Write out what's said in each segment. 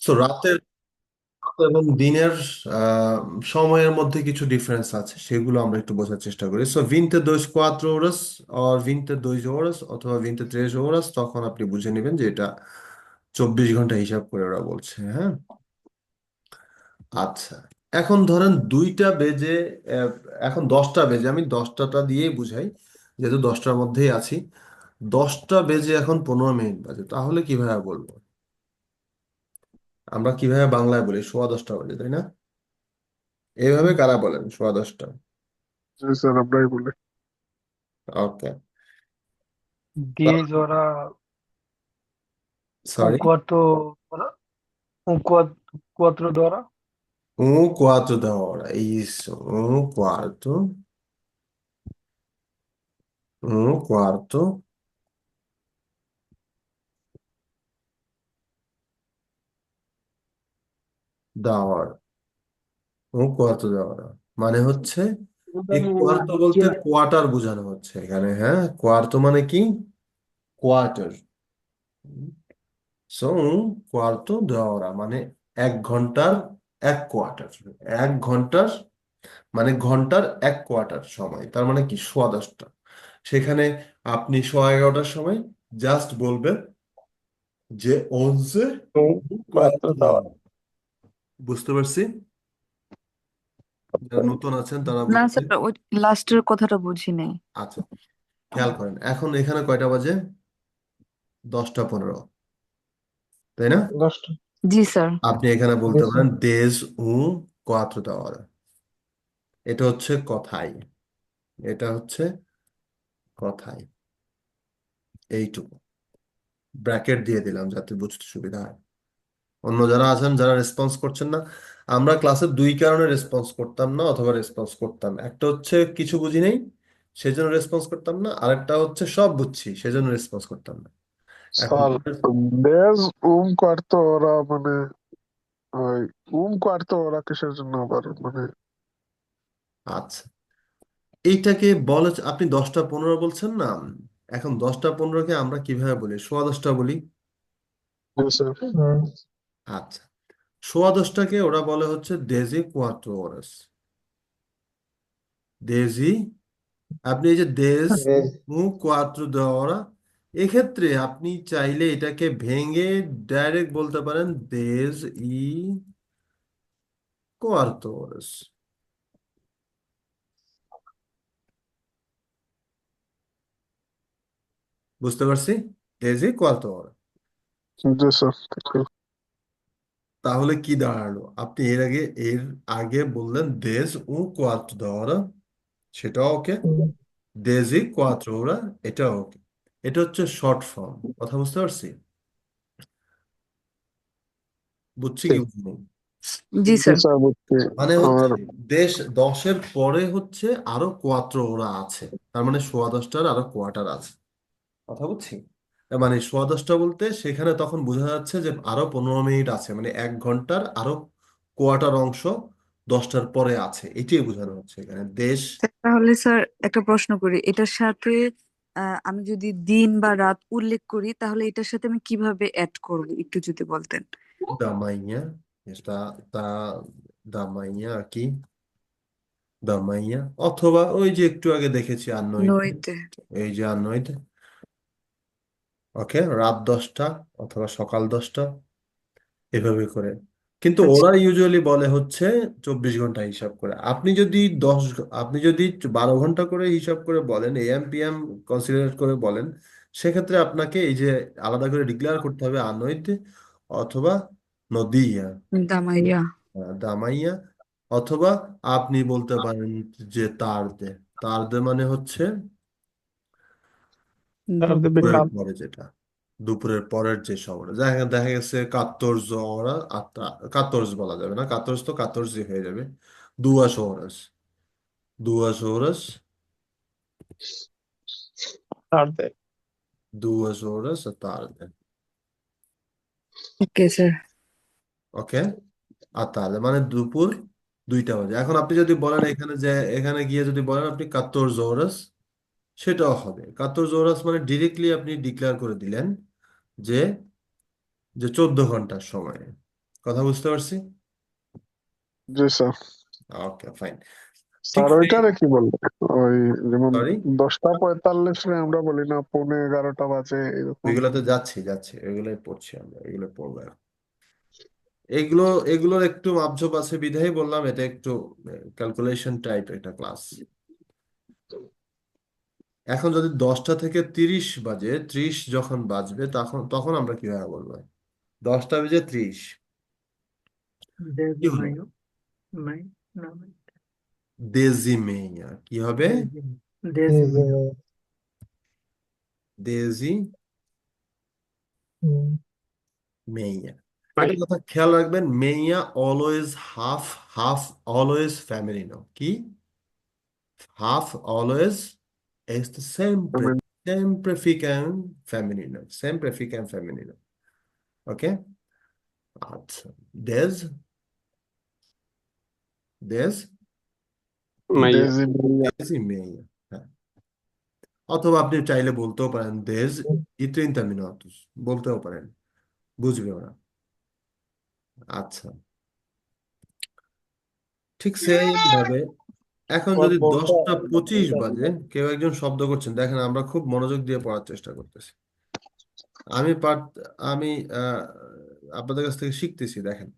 তো রাতের এবং দিনের আহ, সময়ের মধ্যে কিছু ডিফারেন্স আছে, সেগুলো আমরা একটু বোঝার চেষ্টা করি। সো 22 horas আর 22 horas অথবা 23 horas, তখন আপনি বুঝে নেবেন যে এটা 24 ঘন্টা হিসাব করে ওরা বলছে। হ্যাঁ, আচ্ছা। এখন ধরেন 2টা বেজে, আহ, এখন 10টা বেজে, আমি 10টাটা দিয়েই বুঝাই যেহেতু 10টার মধ্যেই আছি। 10টা বেজে এখন 15 মিনিট বাজে, তাহলে কিভাবে বলবো? আমরা কিভাবে বাংলায় বলি 10:15 বাজে, তাই না? এইভাবে কারা বলেন 10:15? জি স্যার, আমরাই বলি। ওকে, 10 horas, un sorry. cuarto, hora, un cuatro de hora. 1 quarto da hora, isso. 1 quarto da hora, 1 quarto da hora মানে হচ্ছে, এই কোয়ার্টো বলতে কোয়ার্টার বোঝানো হচ্ছে এখানে। হ্যাঁ, কোয়ার্টো মানে কি? কোয়ার্টার। সো কোয়ার্টো দেওয়া মানে 1 ঘন্টার 1 কোয়ার্টার। 1 ঘন্টার মানে ঘন্টার 1 কোয়ার্টার সময়, তার মানে কি 10:15। সেখানে আপনি 11:15টার সময় জাস্ট বলবেন যে অনসে Un cuarto কোয়ার্টো de hora. দেওয়া। বুঝতে পারছি? যারা নতুন আছেন তারা না বুঝতে। স্যার, ওই লাস্টের কথাটা বুঝি নাই। আচ্ছা, খেয়াল করেন, এখন এখানে কয়টা বাজে? 10টা 15, তাই না? দশটা। জি স্যার। আপনি এখানে বলতে Yes, sir. পারেন দেশ উ কোয়াত্রো দেওয়া। এটা হচ্ছে কথাই, এটা হচ্ছে কথাই, এইটুকু ব্র্যাকেট দিয়ে দিলাম যাতে বুঝতে সুবিধা হয়। অন্য যারা আছেন যারা রেসপন্স করছেন না, আমরা ক্লাসে 2 কারণে রেসপন্স করতাম না অথবা রেসপন্স করতাম। একটা হচ্ছে কিছু বুঝি নেই সেজন্য রেসপন্স করতাম না, আরেকটা হচ্ছে সব বুঝছি সেজন্য রেসপন্স করতাম না। এখন স্যার, 10 un cuarto hora মানে ওই un cuarto hora কিসের জন্য আবার মানে? আচ্ছা, এইটাকে বলে, আপনি 10টা 15 বলছেন না, এখন 10টা 15কে আমরা কিভাবে বলি? 10:15 বলি। জি স্যার। আচ্ছা, 10:15টাকে ওরা বলে হচ্ছে দেজি কোয়াত্রো ওরাস। দেজি, আপনি এই যে দেশ মু কোয়াত্রো দেওয়া, এক্ষেত্রে আপনি চাইলে এটাকে ভেঙে ডাইরেক্ট বলতে পারেন দেশ ই কোয়ার্তো ওরাস। বুঝতে পারছি? দেশ ই কোয়ার্তো ওরা। জি স্যার। তাহলে কি দাঁড়ালো? আপনি এর আগে বললেন দেশ উ কোয়াত্রো দেওয়া, সেটাও ওকে। দেশ ই কোয়াত্রো ওরা, এটাও ওকে। এটা হচ্ছে শর্ট ফর্ম। কথা বুঝতে পারছি? বুঝছি কি ঠিক। বুঝলি? জি জি স্যার। স্যার, বুঝছি। মানে আর হচ্ছে দেশ 10-এর পরে হচ্ছে আরো কোয়াত্র ওরা আছে, তার মানে 10:15টার আরো কোয়ার্টার আছে। কথা বুঝছি? তার মানে 10:15 বলতে সেখানে তখন বোঝা যাচ্ছে যে আরো 15 মিনিট আছে, মানে 1 ঘন্টার আরো কোয়ার্টার অংশ 10টার পরে আছে, এটাই বোঝানো হচ্ছে এখানে দেশ। স্যার, তাহলে স্যার একটা প্রশ্ন করি, এটার সাথে আমি যদি দিন বা রাত উল্লেখ করি তাহলে এটার সাথে আমি কিভাবে অ্যাড করব একটু যদি বলতেন। দামাইয়া, এটা তা দামাইয়া কি, দামাইয়া, অথবা ওই যে একটু আগে দেখেছি আন্নইট, নইতে। এই যে আন্নইট। ওকে, রাত 10টা অথবা সকাল 10টা, এভাবে করে। কিন্তু আচ্ছা। ওরা ইউজুয়ালি বলে হচ্ছে 24 ঘন্টা হিসাব করে। আপনি যদি 12 ঘন্টা করে হিসাব করে বলেন, AM PM কনসিডার করে বলেন, সেক্ষেত্রে আপনাকে এই যে আলাদা করে ডিক্লেয়ার করতে হবে আনইত অথবা নদিয়া, দামাইয়া। দামাইয়া, অথবা আপনি বলতে পারেন যে তারদে। তারদে মানে হচ্ছে তার দিবে দুপুরের কাল। পরে যেটা, দুপুরের পরের যে সময়টা, দেখা দেখা গেছে 14 horas, 14 বলা যাবে না, 14 তো 14 হয়ে যাবে। 2 horas, 2 horas, তার দেয়। 2 horas tarde. Okay sir. Okay, আর তাহলে মানে দুপুর 2টা বাজে। এখন আপনি যদি বলেন এখানে যে, এখানে গিয়ে যদি বলেন আপনি 14 horas, সেটাও হবে। 14 horas মানে ডিরেক্টলি আপনি ডিক্লেয়ার করে দিলেন যে যে 14 ঘন্টার সময়। কথা বুঝতে পারছি? জি স্যার। ওকে, ফাইন। ঠিক স্যার সেই, ওইটারে কি বলবো? ওই যেমন সরি, 10:45 আমরা বলি না, 11:45 বাজে এরকম। ওইগুলোতে যাচ্ছি, ওইগুলোই পড়ছি আমরা, এগুলো পড়বো এখন। এগুলো এগুলোর একটু মাপঝোপ আছে বিধায় বললাম এটা একটু ক্যালকুলেশন টাইপ একটা ক্লাস। এখন যদি 10টা থেকে 30 বাজে, 30 যখন বাজবে তখন তখন আমরা কিভাবে বলবো? 10টা বেজে 30 কি Desde হলো? maio, maio, não, maio. দেজিমেইয়া কি হবে? Desde maio. দেজি হুম। মেইয়া। একটা কথা খেয়াল রাখবেন, মেইয়া অলওয়েজ হাফ, হাফ অলওয়েজ ফ্যামিলিনো। কি half always es আমি sempre fica en femenino, sempre fica en femenino. ¿Ok? আচ্ছা, des, des, মাইয়া। ডেজি মিয়া। des y meia। হ্যাঁ, অথবা আপনি চাইলে বলতেও পারেন des y 30 minutos, বলতেও পারেন, বুঝবে ওরা। আচ্ছা, ঠিক সেম ভাবে এখন আমার যদি বউটা 10টা 25 বাজে, কেউ একজন শব্দ করছেন, দেখেন আমরা খুব মনোযোগ দিয়ে পড়ার চেষ্টা করতেছি। আমি পার আমি আহ, আপনাদের কাছ থেকে শিখতেছি, দেখেন।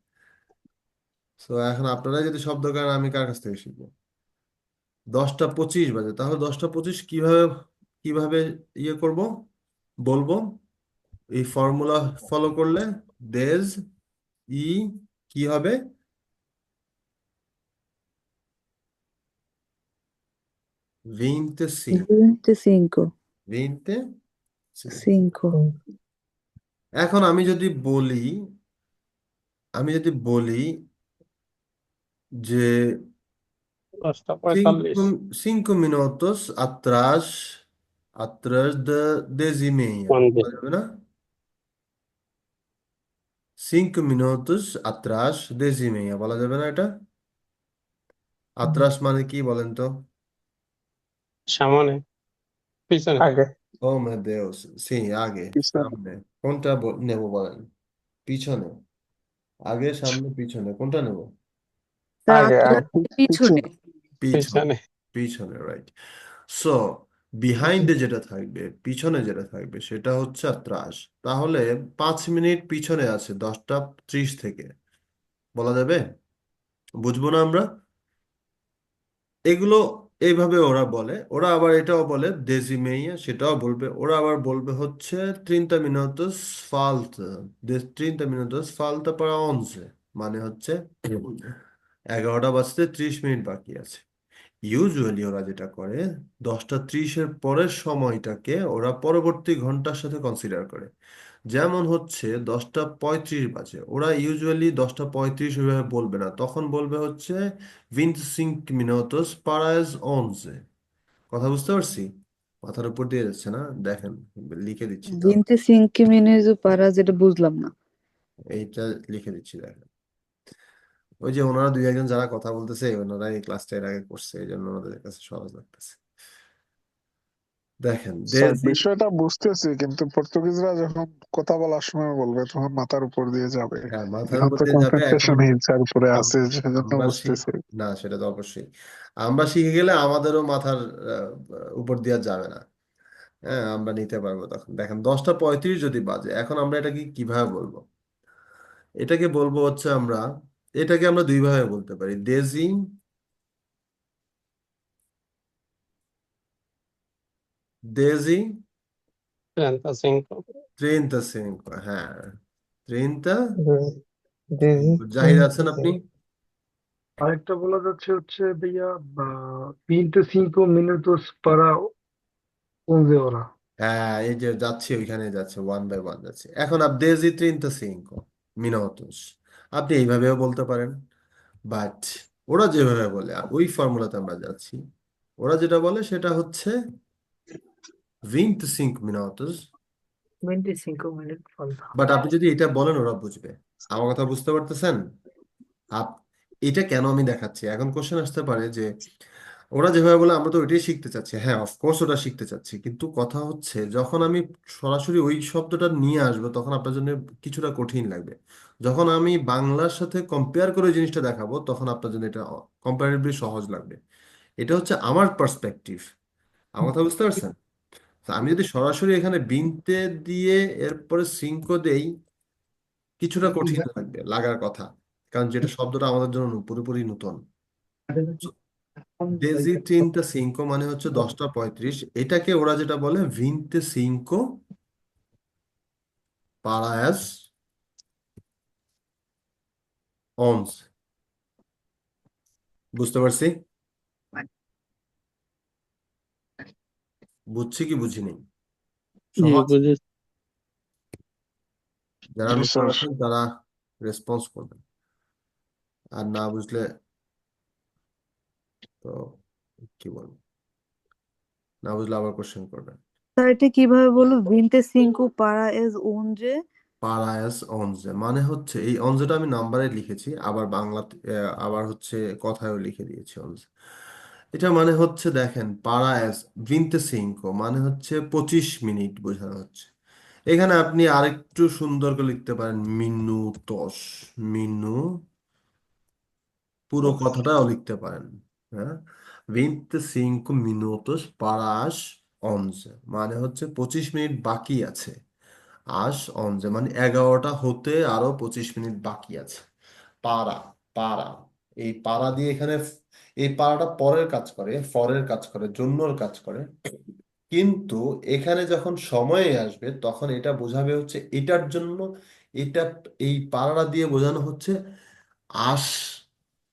তো এখন আপনারা যদি শব্দ করেন, আমি কার কাছ থেকে শিখবো? 10টা 25 বাজে, তাহলে 10টা 25 কিভাবে কিভাবে ইয়ে করব, বলবো? এই ফর্মুলা ফলো করলে দেজ ই কি হবে? 25, 25, 25। 5. এখন আমি যদি বলি যে 10:45। 5 minutos atrás de 10:30, কোন দিন? বলা যাবে না? 5 minutos atrás 10:30, বলা যাবে না এটা? আত্রাস মানে কি বলেন তো? সামনে, পিছনে, আগে। ও মে দেওস, সি, আগে, কিসের? সামনে। কোনটা নেব বলেন? পিছনে? আগে, সামনে, পিছনে, কোনটা নেব? তার আগে আত্রা আগে কিছু পিছনে। পিছনে, পিছনে। পিছনে, রাইট। সো বিহাইন্ডে যেটা থাকবে, পিছনে যেটা থাকবে সেটা হচ্ছে আত্রাস। তাহলে 5 মিনিট পিছনে আছে 10টা 30 থেকে, বলা যাবে? বুঝবো না আমরা? এগুলো এইভাবে ওরা বলে। ওরা আবার এটাও বলে দেজিমেইয়া, সেটাও বলবে। ওরা আবার বলবে হচ্ছে 30 minutos falta, 30 minutos falta para 11, মানে হচ্ছে 11টা বাজতে 30 মিনিট বাকি আছে। ইউজুয়ালি ওরা যেটা করে, 10টা 30-এর পরের সময়টাকে ওরা পরবর্তী ঘন্টার সাথে কনসিডার করে। যেমন হচ্ছে 10টা 35 বাজে, ওরা ইউজুয়ালি 10টা 35 ওইভাবে বলবে না, তখন বলবে হচ্ছে 25 minutos para as 11। কথা বুঝতে পারছি? মাথার উপর দিয়ে যাচ্ছে না? দেখেন, লিখে দিচ্ছি তো, 25 minutos para, যেটা বুঝলাম না। এইটা লিখে দিচ্ছি, দেখেন। ওই যে ওনারা দুই একজন যারা কথা বলতেছে, ওনারা এই ক্লাসটা এর আগে করছে, এই জন্য ওনাদের কাছে সহজ লাগতেছে। দেখেন, স্যার দেজি, বিষয়টা বুঝতেছি, কিন্তু পর্তুগিজরা যখন কথা বলার সময় বলবে তখন মাথার উপর দিয়ে যাবে। হ্যাঁ, মাথার এখন উপর তো দিয়ে যাবে। এখন কনসেন্ট্রেশন হিলসার উপরে আম- আছে, সেজন্য আমরা বুঝতেছি। না, সেটা তো অবশ্যই। আমরা শিখে গেলে আমাদেরও মাথার উপর দিয়ে যাবে না। হ্যাঁ, আমরা নিতে পারবো তখন। দেখেন, 10টা 35 যদি বাজে, এখন আমরা এটাকে কিভাবে বলবো? এটাকে বলবো হচ্ছে এটাকে আমরা দুইভাবে বলতে পারি। দেজি 35। 35, হ্যাঁ, 30। Desde জাহিদ আছেন আপনি? আরেকটা বলা যাচ্ছে হচ্ছে ভাইয়া 25 minutos para 11 horas. হ্যাঁ, এই যে যাচ্ছি, ওইখানে যাচ্ছে, 1 বাই 1 যাচ্ছে। এখন দেজি 35 minutos, আপনি এইভাবেও বলতে পারেন। বাট ওরা যেভাবে বলে, ওই ফর্মুলাতে আমরা যাচ্ছি। ওরা যেটা বলে সেটা হচ্ছে 25 minutos। 25 minutos falta. বাট আপনি যদি এটা বলেন, ওরা বুঝবে। আমার কথা বুঝতে পারতেছেন? আপ এটা কেন আমি দেখাচ্ছি? এখন কোশ্চেন আসতে পারে যে ওরা যেভাবে বলে আমরা তো ওইটাই শিখতে চাচ্ছি, হ্যাঁ অফকোর্স ওটা শিখতে চাচ্ছি, কিন্তু কথা হচ্ছে যখন আমি সরাসরি ওই শব্দটা নিয়ে আসবো তখন আপনার জন্য কিছুটা কঠিন লাগবে। যখন আমি বাংলার সাথে কম্পেয়ার করে ওই জিনিসটা দেখাবো তখন আপনার জন্য এটা কম্পারেটিভলি সহজ লাগবে। এটা হচ্ছে আমার পার্সপেক্টিভ। আমার কথা বুঝতে পারছেন? তো আমি যদি সরাসরি এখানে বিনতে দিয়ে এরপরে সিঙ্কো দেই, কিছুটা কঠিন লাগবে লাগার কথা, কারণ যেটা শব্দটা আমাদের জন্য পুরোপুরি নতুন। ডেজি ট্রিনটা সিঙ্কো মানে হচ্ছে 10টা 35, এটাকে ওরা যেটা বলে ভিনতে সিঙ্কো পারায়াস অনস। বুঝতে পারছি? বুঝছি কি বুঝিনি? জি সহজ? বুঝেছি। যারা জি নতুন স্যার। আছেন তারা রেসপন্স করবেন, আর না বুঝলে তো কি বলবো, না বুঝলে আবার কোশ্চেন করবেন। স্যার এটা কিভাবে বলবো, 25 para es 11? পারায়াস অনজে মানে হচ্ছে, এই অনজেটা আমি নাম্বারে লিখেছি, আবার বাংলাতে আবার হচ্ছে কথায়ও লিখে দিয়েছি অনজে। এটা মানে হচ্ছে দেখেন, পারায়াস ভিনতে সিঙ্কো মানে হচ্ছে 25 মিনিট বোঝানো হচ্ছে। এখানে আপনি আরেকটু সুন্দর করে লিখতে পারেন মিনুতস, মিনু, পুরো কথাটাও লিখতে পারেন। হ্যাঁ, 25 minutos para as 11 মানে হচ্ছে 25 মিনিট বাকি আছে। আস অনজে মানে 11টা হতে আরো 25 মিনিট বাকি আছে। পারা, পারা, এই পারা দিয়ে এখানে এই পারাটা পরের কাজ করে, ফরের কাজ করে, জন্যর কাজ করে, কিন্তু এখানে যখন সময়ে আসবে তখন এটা বোঝাবে হচ্ছে এটার জন্য। এটা এই পারাটা দিয়ে বোঝানো হচ্ছে আস,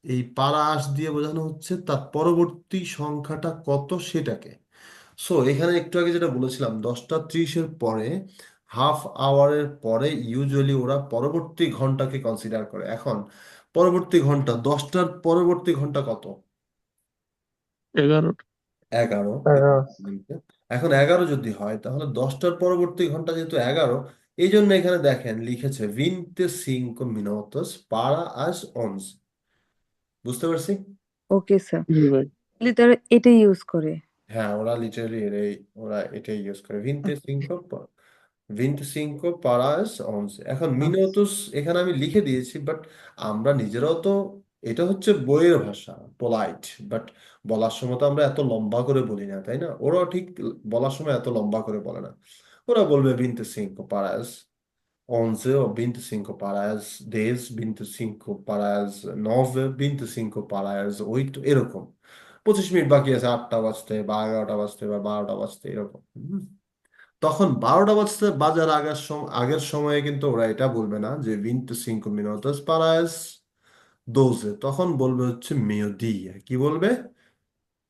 এই পারা আস দিয়ে বোঝানো হচ্ছে তার পরবর্তী সংখ্যাটা কত সেটাকে। সো এখানে একটু আগে যেটা বলেছিলাম 10টা 30-এর পরে, হাফ আওয়ারের পরে ইউজুয়ালি ওরা পরবর্তী ঘন্টাকে কনসিডার করে। এখন পরবর্তী ঘন্টা 10টার পরবর্তী ঘন্টা কত? 11টা। 11। এগারো। এখন 11 যদি হয় তাহলে 10টার পরবর্তী ঘন্টা যেহেতু 11, এই জন্য এখানে দেখেন লিখেছে 25 minutos para as 11। বুঝতে পারছি? ওকে স্যার, জি ভাই। তারা এটা ইউজ করে। হ্যাঁ ওরা লিটারালি ওরা এটাই ইউজ করে 25 পারাস 11। এখন মিনোতুস এখানে আমি লিখে দিয়েছি, বাট আমরা নিজেরাও তো, এটা হচ্ছে বইয়ের ভাষা, পোলাইট, বাট বলার সময় তো আমরা এত লম্বা করে বলি না, তাই না? ওরাও ঠিক বলার সময় এত লম্বা করে বলে না। ওরা বলবে 25 paras 11 ও 25 paras 10, 25 paras 9, 25 paras 8, এরকম। 25 মিনিট বাকি আছে 8টা বাজতে বা 11টা বাজতে বা 12টা বাজতে, এরকম। তখন 12টা বাজতে বাজার আগের সময়ে কিন্তু ওরা এটা বলবে না যে 25 minutos paras 12, তখন বলবে হচ্ছে মেয়োদিয়া। কি বলবে?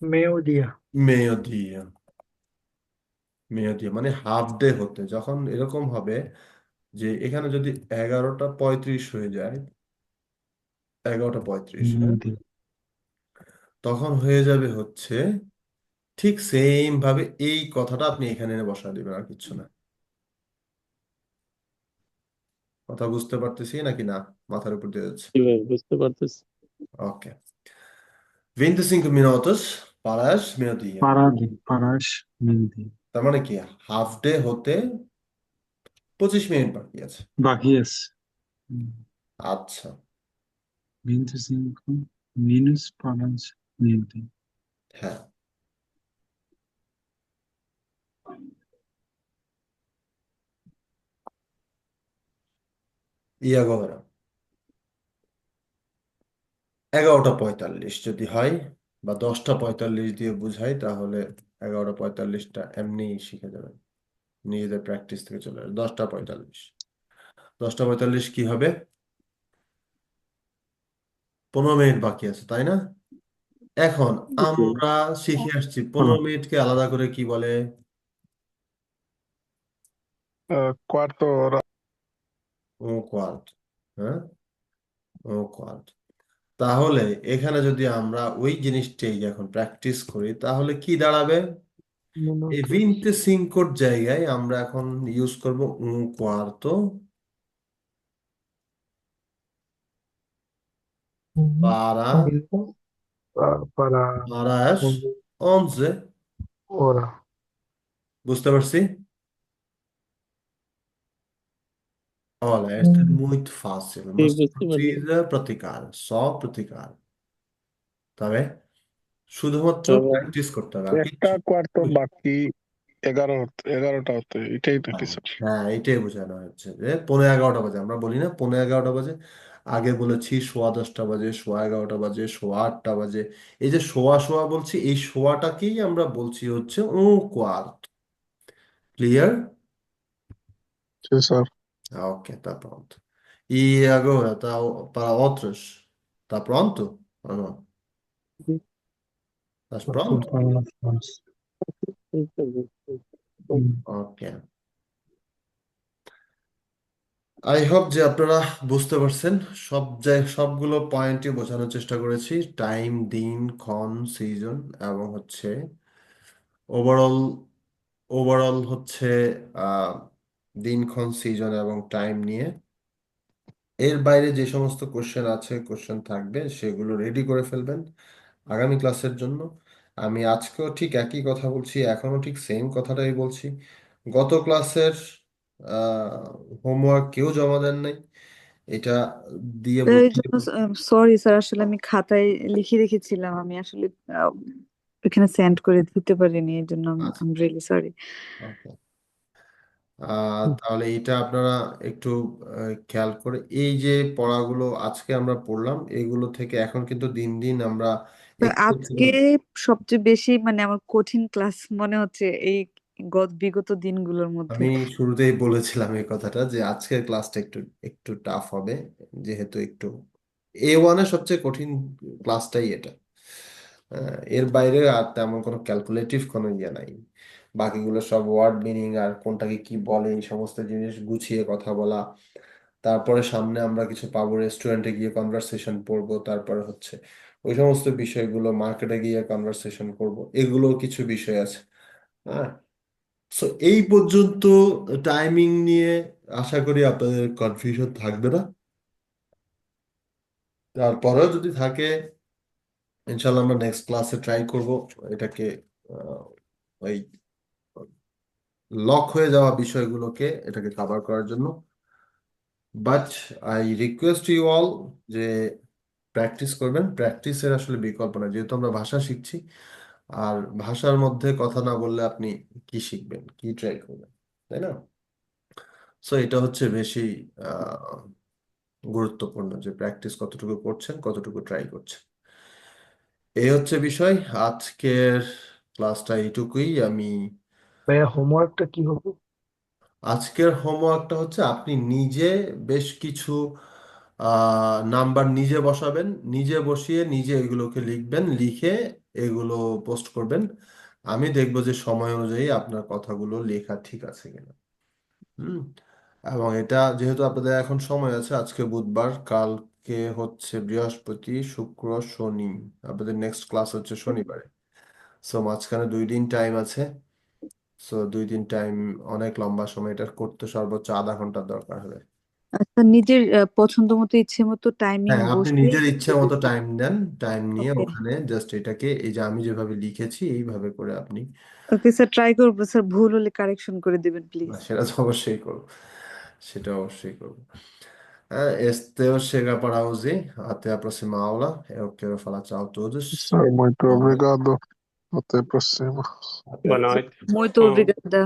মেওদিয়া। মেয়োদিয়া, মেয়োদিয়া মানে হাফ ডে হতে, যখন এরকম হবে যে এখানে যদি 11টা 35 হয়ে যায়, 11টা 35, হ্যাঁ, তখন হয়ে যাবে হচ্ছে ঠিক সেম ভাবে এই কথাটা আপনি এখানে এনে বসা দিবেন, আর কিচ্ছু না। কথা বুঝতে পারতেছি নাকি না? মাথার উপর দিয়ে যাচ্ছে। জি ভাই বুঝতে পারতেছি। ওকে, 25 minutos paras meio-dia, পারাস মেহেদি তার মানে কি হাফ ডে হতে 25 মিনিট বাকি আছে। বাকি আছে। আচ্ছা, 25 menos পারাস মেহেদি। হ্যাঁ, ইয়া গভরা 11টা 45 যদি হয় বা 10টা 45 দিয়ে বুঝাই তাহলে 11টা 45টা এমনি শিখে যাবেন, নিজেদের প্র্যাকটিস থেকে চলে আসবে। 10টা 45, 10টা 45 কি হবে? 15 মিনিট বাকি আছে, তাই না? এখন জি। আমরা শিখে আসছি হ্যাঁ, 15 মিনিটকে আলাদা করে কি বলে? কোয়ার্টো। ও কোয়ার্ট। হ্যাঁ, ও কোয়ার্ট। তাহলে এখানে যদি আমরা ওই জিনিসটাই এখন প্র্যাকটিস করি তাহলে কি দাঁড়াবে? এই ভিনতে সিঙ্কোর জায়গায় আমরা এখন ইউজ করব un cuarto para Para Para as 11. ora. বুঝতে পারছি? Olha, esta é muito fácil, জি mas বুঝতে পারছি precisa praticar, só praticar, tá bem? শুধুমাত্র তারপর প্র্যাকটিস করতে হবে আর একটা কিচ্ছু কোয়ার্টার না। বাকি 11টা হতে, এটাই নাকি হ্যাঁ, স্যার? হ্যাঁ, এটাই বোঝানো হচ্ছে যে 11:15 বাজে, আমরা বলি না 11:15 বাজে, আগে বলেছি 10:15 বাজে, 11:15 বাজে, 8:15 বাজে, এই যে সোয়া সোয়া বলছি, এই সোয়াটাকেই আমরা বলছি হচ্ছে quart. Clear? G sir. Ok, tá pronto. E agora, tá para outros? Tá pronto ou não? Estás pronto? Ok. I hope যে আপনারা বুঝতে পারছেন, সবগুলো পয়েন্টই বোঝানোর চেষ্টা করেছি, টাইম, দিন, ক্ষণ, সিজন এবং হচ্ছে ওভারঅল ওভারঅল হচ্ছে আহ, দিন, ক্ষণ, সিজন এবং টাইম নিয়ে। এর বাইরে যে সমস্ত কোশ্চেন আছে, কোশ্চেন থাকবে, সেগুলো রেডি করে ফেলবেন আগামী ক্লাসের জন্য। আমি আজকেও ঠিক একই কথা বলছি, এখনো ঠিক সেম কথাটাই বলছি। গত ক্লাসের হোমওয়ার্ক কেউ জমা দেন নাই, এটা দিয়ে এই বুঝিয়ে। জন্য সরি স্যার, আসলে আমি খাতায় লিখে রেখেছিলাম, আমি আসলে আহ, এখানে সেন্ড করে দিতে পারিনি, এই জন্য আচ্ছা, আই রিয়েলি সরি। ওকে। তাহলে এটা আপনারা একটু খেয়াল করে, এই যে পড়াগুলো আজকে আমরা পড়লাম, এগুলো থেকে এখন কিন্তু দিন দিন আমরা একটু আজকে সবচেয়ে বেশি মানে আমার কঠিন ক্লাস মনে হচ্ছে এই বিগত দিনগুলোর মধ্যে। আমি শুরুতেই বলেছিলাম এই কথাটা যে আজকের ক্লাসটা একটু একটু টাফ হবে, যেহেতু একটু A1-এর সবচেয়ে কঠিন ক্লাসটাই এটা। এর বাইরে আর তেমন কোনো ক্যালকুলেটিভ কোনো ইয়ে নাই, বাকিগুলো সব ওয়ার্ড মিনিং আর কোনটাকে কি বলে এই সমস্ত জিনিস গুছিয়ে কথা বলা। তারপরে সামনে আমরা কিছু পাবো, রেস্টুরেন্টে গিয়ে কনভারসেশন পড়বো, তারপরে হচ্ছে ওই সমস্ত বিষয়গুলো, মার্কেটে গিয়ে কনভারসেশন করব, এগুলো কিছু বিষয় আছে। হ্যাঁ, সো এই পর্যন্ত টাইমিং নিয়ে আশা করি আপনাদের কনফিউশন থাকবে না। তারপরেও যদি থাকে, ইনশাল্লাহ আমরা নেক্সট ক্লাসে ট্রাই করব এটাকে আহ, ওই লক হয়ে যাওয়া বিষয়গুলোকে এটাকে কভার করার জন্য। But I request you all যে প্র্যাকটিস করবেন, প্র্যাকটিসের আসলে বিকল্প না, যেহেতু আমরা ভাষা শিখছি। আর ভাষার মধ্যে কথা না বললে আপনি কি শিখবেন, কি ট্রাই করবেন, তাই না? সো এটা হচ্ছে বেশি আহ গুরুত্বপূর্ণ যে প্র্যাকটিস কতটুকু করছেন, কতটুকু ট্রাই করছেন। এই হচ্ছে বিষয়। আজকের ক্লাসটা এইটুকুই। আমি ভাইয়া হোমওয়ার্কটা কি হবে? আজকের হোমওয়ার্কটা হচ্ছে আপনি নিজে বেশ কিছু নাম্বার নিজে বসাবেন, নিজে বসিয়ে নিজে এগুলোকে লিখবেন, লিখে এগুলো পোস্ট করবেন। আমি দেখবো যে সময় অনুযায়ী আপনার কথাগুলো লেখা ঠিক আছে কিনা। হুম। এবং এটা যেহেতু আপনাদের এখন সময় আছে, আজকে বুধবার, কালকে হচ্ছে বৃহস্পতি, শুক্র, শনি, আপনাদের নেক্সট ক্লাস হচ্ছে শনিবারে। সো মাঝখানে 2 দিন টাইম আছে। সো 2 দিন টাইম অনেক লম্বা সময়, এটা করতে সর্বোচ্চ আধা ঘন্টার দরকার হবে। আচ্ছা, নিজের পছন্দ মতো ইচ্ছে মতো টাইমিং হ্যাঁ, আপনি বসে। নিজের ইচ্ছা মতো টাইম দেন, টাইম নিয়ে ওকে, ওখানে জাস্ট এটাকে, এই যে আমি যেভাবে লিখেছি এইভাবে করে আপনি। ওকে স্যার, ট্রাই করবো স্যার, ভুল হলে কারেকশন করে দিবেন প্লিজ। সেটা তো অবশ্যই করবো, সেটা অবশ্যই করবো. Este chega para hoje. Até a próxima aula. Eu quero falar tchau a todos. Sir, muito Boa noite. obrigado. Até a próxima. Até a Boa próxima. noite. Muito obrigada.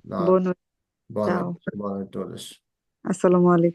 Nada. Boa noite. Boa Tchau. noite. Boa noite a todos. Assalamu alaikum.